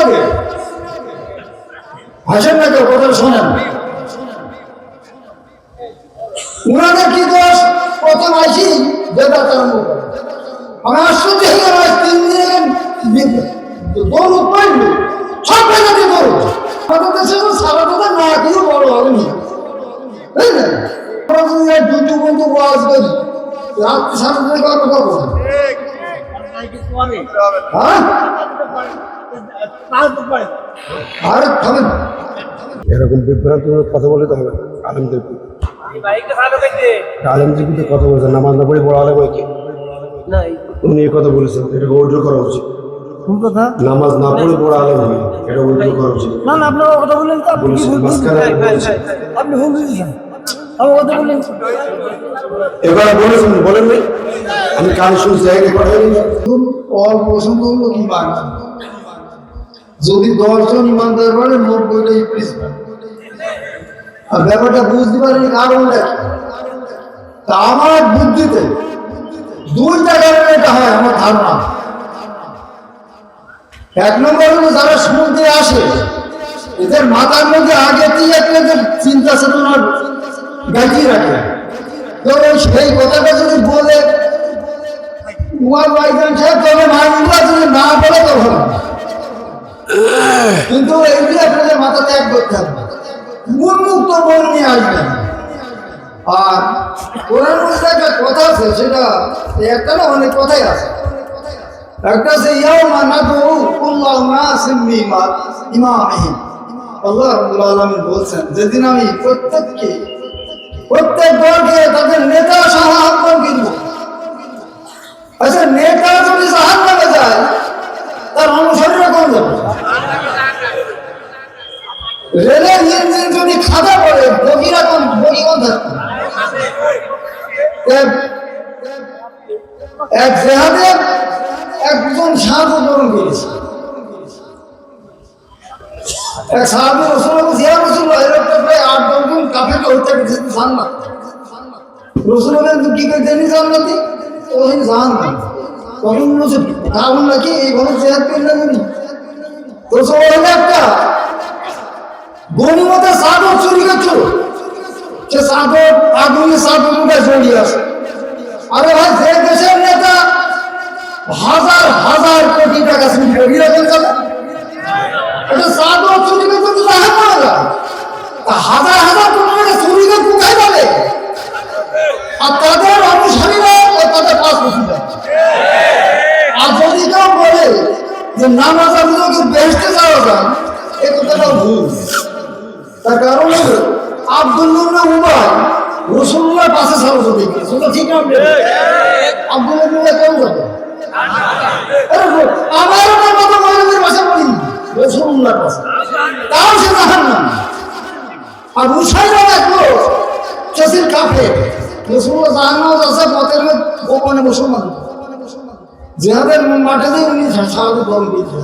আগে হাসেন না কেউ, কথা শোনেন। উনাদের কি দোষ? প্রথম আইসি বেদাত আরম্ভ করে। আমি আশ্চর্য হয়ে গেল, 3 দিনের দৌড় পাইল, সব বেদাতে দৌড়। আমাদের দেশে তো সারা কথা না কেউ বড় হবে না, বুঝলেন? দুটো বন্ধু ওয়াজ করি, রাত্রি সারা দিনে কত করবো? আরে খাবেন এরকম বিভ্রান্তিমূলক কথা বলে তো হবে আলেমদের। আলেমদের কথা বলছেন, নামাজ না পড়ে বড় আলেম হয় কি? উনি এই কথা বলেছেন, এটা উল্টো করা উচিত। নামাজ না পড়ে বড় আলেম হয়, এটা উল্টো করা উচিত। না না, আপনার কথা বললেন তো, আপনি ভুল বুঝেছেন। আমার কথা বললেন, এবার বলেছেন, বলেন নাই? আমি কাল শুনছি, অল্প পছন্দ হলো কি বাংলা, যদি 10 জন ইমানদার বলে 90টাই প্রিন্সিপাল। আর ব্যাপারটা বুঝতে পারিনি কারণটা কি। তা আমার বুদ্ধিতে 2টা কারণে এটা হয় আমার ধারণা। 1 নম্বর হলো যারা শুনতে আসে এদের মাথার মধ্যে আগেতেই একটা চিন্তা চেতনা গাইতে রাখে। তো সেই কথাটা যদি বলে উমার ভাইজান সাহেব, তবে মাইনগুলা যদি না বলে তো হবে, কিন্তু এইগুলো আপনাদের মাথাতে এক করতে হবে, উন্মুক্ত মন নিয়ে আসবেন। আর কোরআন মধ্যে একটা কথা আছে, সেটা একটা না, অনেক কথাই আছে। একটা আছে ইয়াউমা নাদউ কুল্লা উনাসিম বিইমামিহিম। আল্লাহ রাব্বুল আলামিন বলছেন, যেদিন আমি প্রত্যেক দলকে তাদের নেতা সহ আহ্বান করব। আচ্ছা, নেতা যদি জাহান্নামে যায়, তার অনুসারীরা কোন যাবে? রেলের ইঞ্জিন যদি খাদা পড়ে, বগিরা কোন থাকবে? এক জেহাদে একজন সাহায্য গ্রহণ করেছে। এক সাহাবী রাসূলুল্লাহ ইয়া রাসূলুল্লাহ, এরকম প্রায় 8-10 জন কাফেরকে হত্যা করেছে, জান্নাত। রাসূলুল্লাহ কি করে জানি জান্নাতি? ওই জান্নাত। তখন বলছে কারণ নাকি এইভাবে জেহাদ করলেন উনি? রাসূল একটা গনিমতের চাদর চুরি করছিল, সে চাদর আগুনে চাদর উঠে জড়িয়ে আছে। আরে ভাই, যে দেশের নেতা হাজার হাজার কোটি টাকা চুরি করে এরকম যাবে, এটা চাদর চুরি করতে জাহাজ পাওয়া যায়, হাজার হাজার কোটি টাকা চুরি করে কোথায় যাবে? আর তাদের অনুসারীরা তাদের 5 বছর যায়। আর যদি কেউ বলে যে নামাজ আপনাকে বেহেশতে যাওয়া যায়, এই কথাটা ভুল। তার কারণ হলো আব্দুল্লাহ ইবনে উবাই রাসূলুল্লাহর পাশে সালাত দিয়েছে, সেটা ঠিক না? আব্দুল্লাহ ইবনে উবাই কেন যাবে? আমার মতো মৌলবীর পাশে পড়িনি, রাসূলুল্লাহর পাশে, তাও সে জাহান্নাম। আর উসাইরা দেখলো কেসির কাফের, রাসূলুল্লাহ জাহান্নামে যাচ্ছে, পথের মধ্যে গোপনে মুসলমান জিহাদের মাঠে দিয়ে উনি সাহায্য গ্রহণ করেছেন।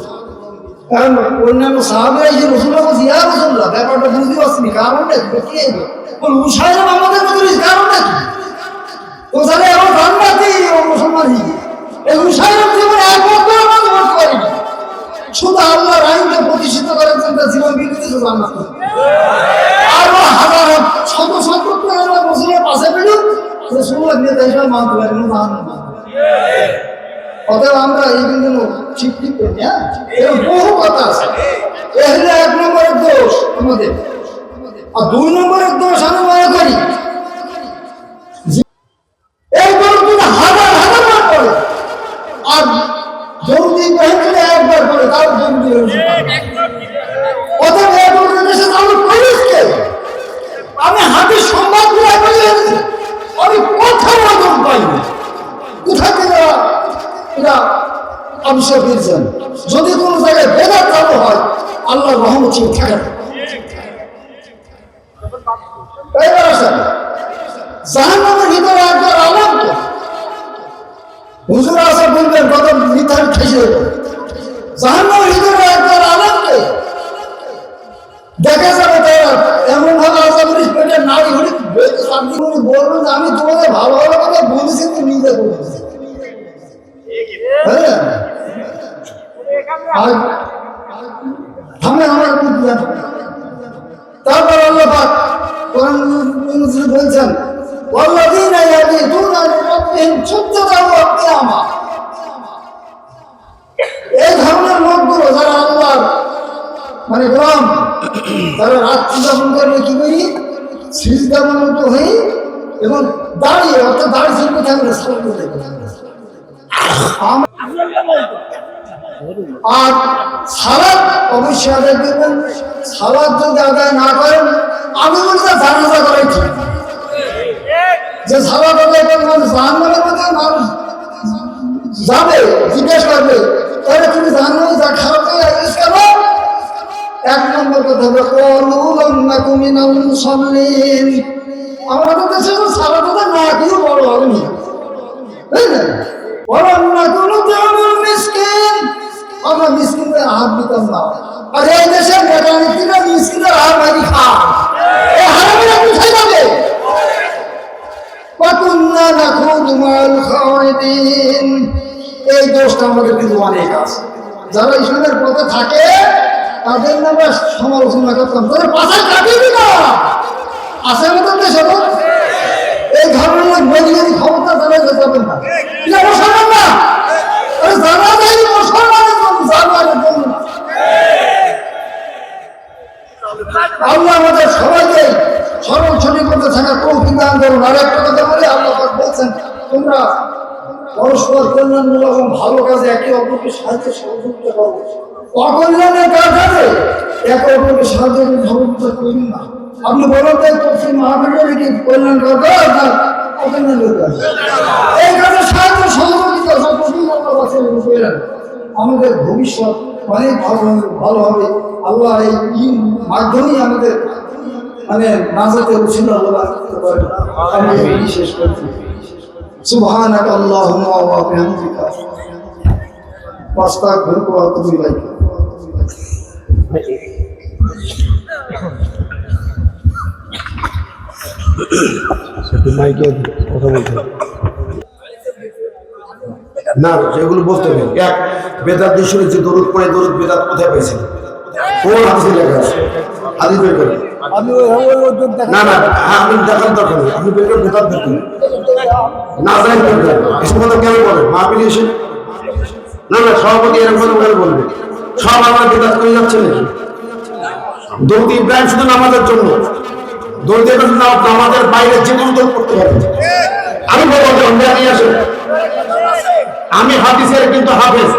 কারণ অন্যান্য সাহাবীরা এই যে রাসূলুল্লাহ বলছে, ইয়া রাসূলুল্লাহ, ব্যাপারটা বুঝতে পারছি, কারণটা কি? উসাইরা আমাদের মধ্যে কারণটা কি? তো তাহলে আমার জান্নাতি ও মুসলমানই, এই উসাইরা জীবনে একবার নামাজ পড়তে পারেনি, শুধু আল্লাহর আইনকে প্রতিষ্ঠিত করার জন্য জীবন বিলিয়ে জান্নাত। আরো হাজার শত শত রাসূলের পাশে পেল, রাসূলুল্লাহ নেতা হিসেবে মানতে পারি না, জাহান্নাম। অতএব আমরা এই কিন্তু ঠিক করি। হ্যাঁ, এরকম বহু কথা আছে। এহলে 1 নম্বরের দোষ আমাদের, আর 2 নম্বরের দোষ আমি মনে করি এই দোষ যদি হাজার হাজার বার করে, আর জলদি ইব্রাহিম একবার করে, তাও জলদি অতএব এই দেশে তাহলে পুলিশকে আমি হাতির সংবাদ দিয়ে বলে আমি কোথাও আদম পাইনি, কোথায় থেকে এরা আবিষ্কার করেছেন। যদি কোনো জায়গায় বেদাত চালু হয়, আল্লাহর রহমত ছিল থাকে না। এবার আসেন জাহান্নামের ভিতরে একবার আলাম তো হুজুর আসা বলবেন, কত নির্ধারিত ঠেসে দেবে। জাহান্নামের ভিতরে একবার আলামকে দেখা যাবে, তারা এমন ভাবে আশা করিস পেটে নাড়ি হলে বলবেন যে আমি তোমাদের ভালো ভালো কথা বলেছি, তো নিজে বলেছি। থামে আমার বুদ্ধি। তারপর আল্লাহ পাক কোরআন মজিদে বলছেন ওয়াল্লাযীনা ইয়াবিতুনা লিরাব্বিহিম সুজ্জাদান ওয়া কিয়ামা। এই ধরনের লোকগুলো যারা আল্লাহর মানে গোলাম, তারা রাত্রি যাপন করবে কি করি, সিজদাবনত হয়ে এবং দাঁড়িয়ে, অর্থাৎ দাঁড়িয়ে ছিল কোথায় আমরা সালাত করতে পারি। আর সালাত অবশ্যই আদায় করবেন। সালাত যদি আদায় না করেন, আমি বলতে জানাজা করাই ঠিক। যে সালাত আদায় করেন মানুষ জাহান্নামের মধ্যে মানুষ যাবে, জিজ্ঞেস করবে তাহলে তুমি জাহান্নামে যা খারাপ হয়ে আসিস কেন? এক নম্বর কথা হলো আমাদের দেশে তো সালাত আদায় না কেউ বড় হবে না, বুঝলেন? আমরা মিসকিনদের হাত দিতাম না। আর এই দেশের নেতা নেত্রীরা মিসকিনদের হাত মারি খায়, এই হারামিরা কোথায় যাবে? এই দোষটা আমাদের কিন্তু অনেক আছে। যারা ইসলামের পথে থাকে তাদের আমরা সমালোচনা করতাম, তাদের পাশায় কাটিয়ে না আছে আমাদের দেশে। এই ধরনের বৈজ্ঞানিক ক্ষমতা তারা যাবেন না, মুসলমান না, জানা যায় মুসলমানের জন্য, জানার জন্য। আল্লাহ আমাদের সবাইকে সরল সঠিক করতে থাকা তৌফিক দান করুন। আর একটা কথা বলে আল্লাহ বলছেন তোমরা পরস্পর কল্যাণমূলক এবং ভালো কাজে একে অপরকে সাহায্য সহযোগিতা করো, অকল্যাণের কাজে একে অপরকে সাহায্য সহযোগিতা করুন না। আপনি বলেন তাই তফসিল মাহফিলে কি কল্যাণ দরকার না অকল্যাণ দরকার? এই কাজে সাহায্য সহযোগিতা আমাদের ভবিষ্যৎ অনেক ভালো হবে। আল্লাহ এই মাধ্যমেই আমাদের মানে নাজাতে উচিত আল্লাহ করতে পারেন। আমি শেষ করছি। সুবহানাকা আল্লাহুম্মা ওয়া বিহামদিকা আস্তাগফিরুকা ওয়া আতুবু ইলাইক। মাইকে কথা বলতে না, যেগুলো বলতে হবে। এক, বেদাত দিয়ে শুনেছি দরুদ পড়ে, দরুদ বেদাত কোথায় পেয়েছেন? কোন হাদিসে লেখা আছে? হাদিস বের করেন। না না, আপনি দেখান দরকার নেই, আপনি বের করেন, বেদাত বের করেন। না জানেন বের করেন, এসব কথা কেন বলেন? মাহফিলে এসে না না, সভাপতি এরকম কথা বলে বলবে সব আমরা বেদাত করে যাচ্ছে নাকি? দরুদ ইব্রাহিম শুধু নামাজের জন্য, দরুদ ইব্রাহিম নামাজের বাইরে যে কোনো দরুদ পড়তে পারবে। আমি বলবো নিয়ে আসেন, আমি হাদিসের কিন্তু হাফেজ।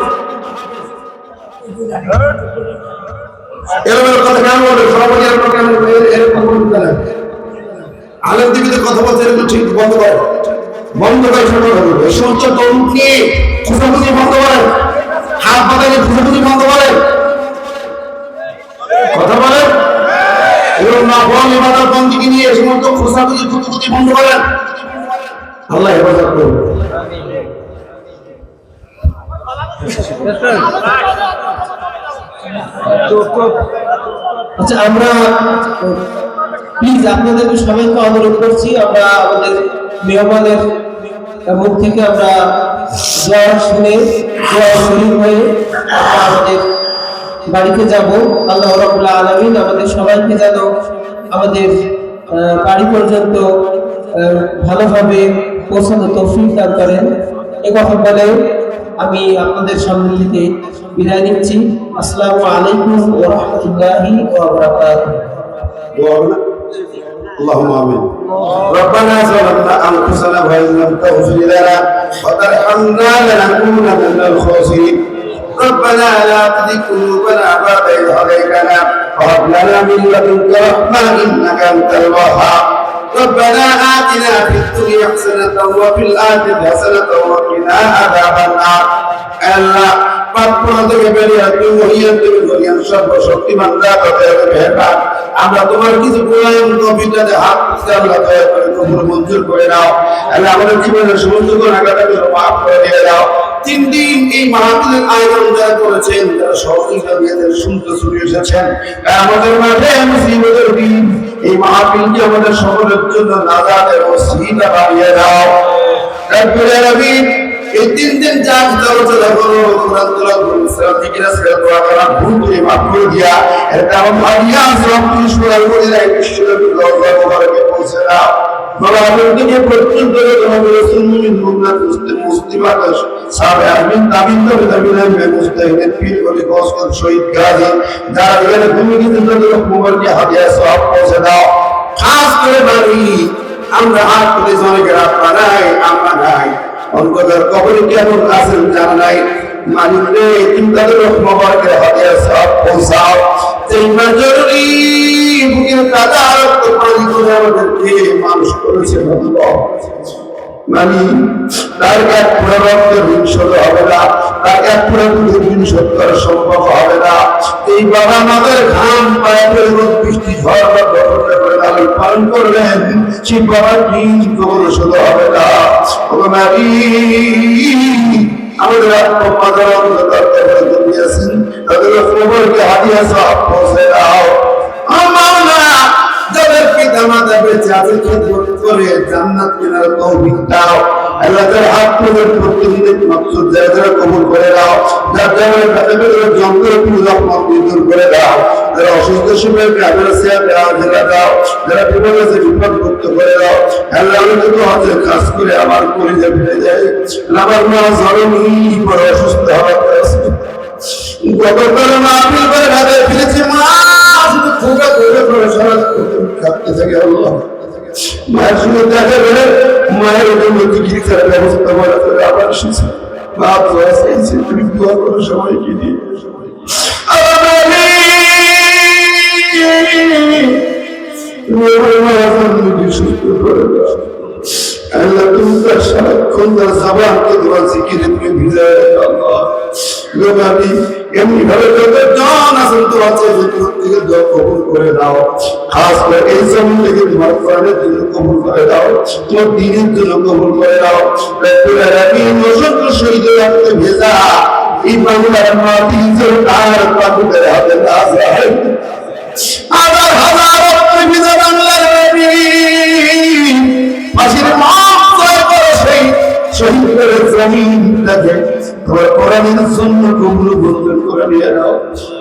এরকম কথা কেন বলে সভাপতি? এরকম কেন এরকম বলতে না? আলেম দিবিদের কথা বলতে এরকম ঠিক বন্ধ করে, বন্ধ করে ছোট করবে। এই সমস্ত তরুণ নিয়ে খুঁজাখুঁজি বন্ধ করেন, হাত বাঁধালে খুঁজাখুঁজি বন্ধ করেন, কথা বলেন। এবং না বল ইবাদত বন্দেগী নিয়ে এই সমস্ত খুঁজাখুঁজি খুঁজাখুঁজি বন্ধ করেন। আল্লাহ হেফাজত করবে। আচ্ছা, আমরা প্লিজ আপনাদের সবাইকে অনুরোধ করছি, আমরা আমাদের মেহমানের মুখ থেকে আমরা দোয়া শুনে দোয়া শরীর হয়ে আমরা আমাদের বাড়িতে যাব। আল্লাহ রাব্বুল আলামিন আমাদের সবাইকে যেন আমাদের বাড়ি পর্যন্ত ভালোভাবে পৌঁছানোর তৌফিক দান করেন। এ কথা বলে আমি আপনাদের সামনে থেকে বিদায় নিচ্ছি। আসসালামু আলাইকুম ওয়া রাহমাতুল্লাহি ওয়া বারাকাতুহু। اللهم آمين. ربنا ظلمنا أنفسنا وإن لم تغفر لنا وترحمنا لنكونن من الخاسرين. ربنا لا تزغ قلوبنا بعد إذ هديتنا وهب لنا من لدنك رحمة إنك أنت الوهاب. ربنا آتنا في الدنيا حسنة وفي الآخرة حسنة وقنا عذاب النار. الله পাপনা থেকে বেরিয়ে তুমি মহিয়ান তুমি গরিয়ান সর্বশক্তিমান দাতা দয়ালু মেহেরবান। আমরা তোমার কিছু গোলাম কবিতাতে হাত দিতে আল্লাহ দয়া করে কবুল মঞ্জুর করে নাও। আল্লাহ আমাদের জীবনের সমস্ত গুনাহগারকে মাফ করে দিয়ে দাও। 3 দিন এই মাহফিলের আয়োজন যারা করেছেন, যারা সহযোগিতা দিয়েছেন, শুনতে ছুটে এসেছেন আমাদের মাঝে মুসিবতের দিন, এই মাহফিলকে আমাদের সকলের জন্য নাজাতের ওসিলা বানিয়ে দাও। রব্বুল আলামিন এই 3 দিন যা আলোচনা করো কোরআন তেলাওয়াত করো সালাত জিকির আসকার দোয়া করা ভুল করে মাফ করে দিয়া এটা আমার ভাবিয়া আপনি শুনার করে নাই ঈশ্বরের দরজা মোবারকে পৌঁছে দাও বাবা আপনাকে প্রত্যেক করে তোমাদের রাসূল মুমিন মুমিনাত মুসলিমাত সাহাবা আমিন তাবিন তবে তাবিন মুস্তাহিদ পীর ওলি কসল শহীদ গাজী যারা এখানে তুমি কিন্তু তাদের মোবারকে হাদিয়া সওয়াব পৌঁছে দাও খাস করে বাড়ি আমরা হাত তুলে জনগের আপনারা আমরা নাই অন্তরের কবরে কেমন আছেন জানা নাই মালিক রে তুমি তাদের মোবারকে হাদিয়া সওয়াব পৌঁছাও যেটা জরুরি বুকের কাদা রক্ত পানি করে আমাদেরকে মানুষ করেছে আল্লাহ মানে তার এক পুরো রক্তের ঋণ শোধ হবে না তার এক পুরো দুধের ঋণ শোধ করা সম্ভব হবে না এই বাবা আমাদের ঘাম পায়ে রোদ বৃষ্টি ঝড় বা ঘটনা করে লালন পালন করলেন সেই বাবার ঋণ কখনো শোধ হবে না আমাদের আত্মপাদার অন্তর্গত দিয়েছেন তাদের খবরকে হাদিয়া সওয়াব পৌঁছে দাও আমরা যাদের পিতা মাতা বেঁচে আছে খেদমত করে জান্নাত কেনার তৌফিক দাও আল্লাহ তাআলা হাত তুলে প্রতিদিন মাকসুদ জায়গা কবুল করে দাও যার যাদের কাছে যন্ত্র রহমত দূর করে দাও যারা অসুস্থ শিবের কাবের সেবা আজরা দাও যারা বিপদ আছে বিপদ মুক্ত করে দাও আল্লাহ আমি তো হজে খাস করে আমার কলিজা ফিরে যায় আমার মা জরুরি বড় অসুস্থ হওয়ার গতকাল মাহফিল করে ভাবে ফিরেছে মা শুধু খোকা করে প্রশাসন কাটতে থাকে আল্লাহ মায়ের সঙ্গে দেখা গেলে মায়ের জন্য চিকিৎসার ব্যবস্থা করা করে আবার এসেছে মা তো আছে তুমি দোয়া করো সবাইকে দিয়ে সুস্থ করে দাও আল্লাহ তুমি তার সারাক্ষণ তার জবানকে তোমার জিকিরে তুমি ভিজায় আল্লাহ লোকালি এমনি ভাবে যতজন আছেন তোমার থেকে দোয়া কবুল করে দাও খাস করে এই জমিন থেকে তোমার কোরআনের জন্য কবুল করে দাও তোমার দ্বীনের জন্য কবুল করে দাও রব্বুল আলামিন অসংখ্য শহীদ রক্তে ভেজা এই বাংলার মাটি যেন তার পাকুদের হাতে না যায় হাজার হাজার রক্তে ভেজা বাংলার মাটি ফাঁসির মাপ জয় করে শহীদ করে জমিনটাকে তোমার কোরআনের জন্য কবুল বন্ধন করে নিয়ে নাও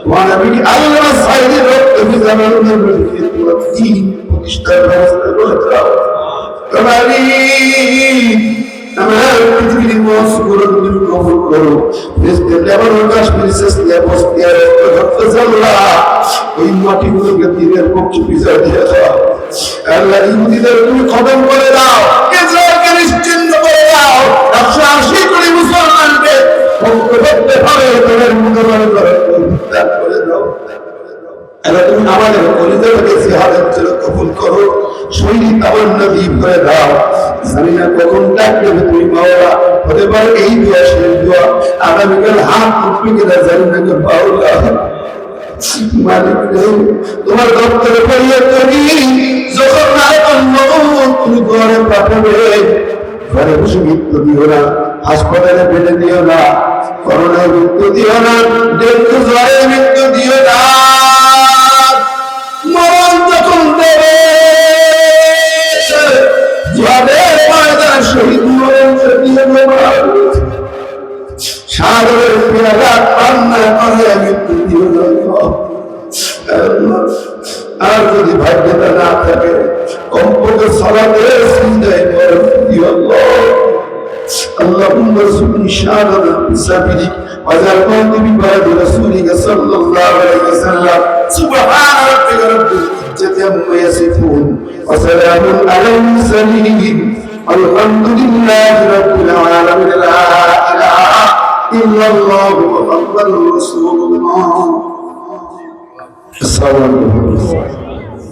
মানবী আল্লাহ সাইদের রক্ত বিজানোর মধ্যে তোমার দিন প্রতিষ্ঠার ব্যবস্থা করে দাও তোমারই আমার পৃথিবীর মস্ত করে তুমি কবুল করো দেশে লেবানন কাশ্মীর শেষে বসতিয়া রক্ত জ্বালা ওই মাটিগুলোকে দিনের পক্ষে বিজয় দিয়ে দাও আল্লাহ ইহুদিদের তুমি খতম করে দাও ইসরায়েলকে নিশ্চিহ্ন করে দাও 180 কোটি মুসলমানকে করতে পারে তোমার মুখবাণী করে দাও আল্লাহ তুমি আমাদের কলিজাকে জিহাদের জন্য কবুল করো শহীদ তামান্না দিয়ে করে দাও জানি না কখন ডাকবে তুমি মাওলা হতে পারে এই দোয়া সেই দোয়া আগামীকাল হাত উঠবে না জানি না কে মাওলা মালিক তোমার দপ্তরে ফরিয়াদ করি যখন তুমি ঘরে পাঠাবে ঘরে বসে মৃত্যু দিও না হাসপাতালে ফেলে দিও না করোনায় মৃত্যু দিও না ডেঙ্গু জ্বরে মৃত্যু দিও না মরণ যখন দেবে জিহাদের ময়দানে শহীদ মরণ দিও না সাগরের পেয়ালা পান্না করে মৃত্যু দিও না আর যদি ভাগ্যতা না থাকে কমপক্ষে সালাতের চিন্তায় দিও اللهم ارزقني شهادة بسبيلك وجعلني ببلد رسولك صلى الله عليه وسلم سبحان ربك رب العزة عما يصفون وسلام على المرسلين والحمد لله رب العالمين لا إله إلا الله محمد رسول الله السلام عليكم